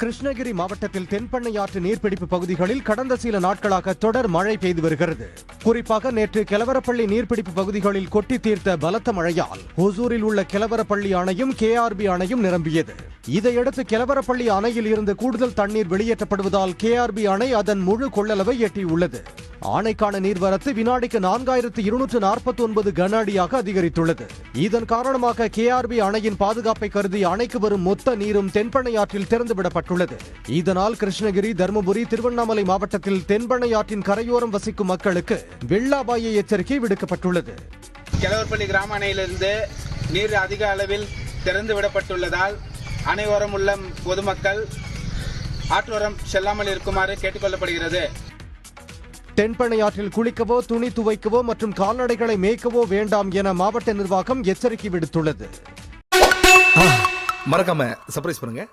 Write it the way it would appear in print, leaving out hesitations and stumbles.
கிருஷ்ணகிரி மாவட்டத்தில் தென்பண்ணையாற்று நீர்பிடிப்பு பகுதிகளில் கடந்த சில நாட்களாக தொடர் மழை பெய்து வருகிறது. குறிப்பாக நேற்று கெலவரப்பள்ளி நீர்பிடிப்பு பகுதிகளில் கொட்டி தீர்த்த பலத்த மழையால் ஒசூரில் உள்ள கெலவரப்பள்ளி அணையும் KRB அணையும் நிரம்பியது. இதையடுத்து கெலவரப்பள்ளி அணையில் இருந்து கூடுதல் தண்ணீர் வெளியேற்றப்படுவதால் KRB அணை அதன் முழு கொள்ளளவை எட்டியுள்ளது. அணைக்கான நீர்வரத்து வினாடிக்கு 4249 கன அடியாக அதிகரித்துள்ளது. இதன் காரணமாக KRB அணையின் பாதுகாப்பை கருதி அணைக்கு வரும் மொத்த நீரும் தென்பண்ணையாற்றில் திறந்துவிடப்பட்டுள்ளது. இதனால் கிருஷ்ணகிரி, தருமபுரி, திருவண்ணாமலை மாவட்டத்தில் தென்பண்ணையாற்றின் கரையோரம் வசிக்கும் மக்களுக்கு வெள்ள அபாய எச்சரிக்கை விடுக்கப்பட்டுள்ளது. கெலவரப்பள்ளி கிராம அணையிலிருந்து நீர் அதிக அளவில் திறந்து விடப்பட்டுள்ளதால் அணையோரம் உள்ள பொதுமக்கள் ஆற்றோரம் செல்லாமல் இருக்குமாறு கேட்டுக் கொள்ளப்படுகிறது. தென்பண்ணையாற்றில் குளிக்கவோ, துணி துவைக்கவோ மற்றும் கால்நடைகளை மேய்க்கவோ வேண்டாம் என மாவட்ட நிர்வாகம் எச்சரிக்கை விடுத்துள்ளது. மறக்காம சர்ப்ரைஸ் பண்ணுங்க.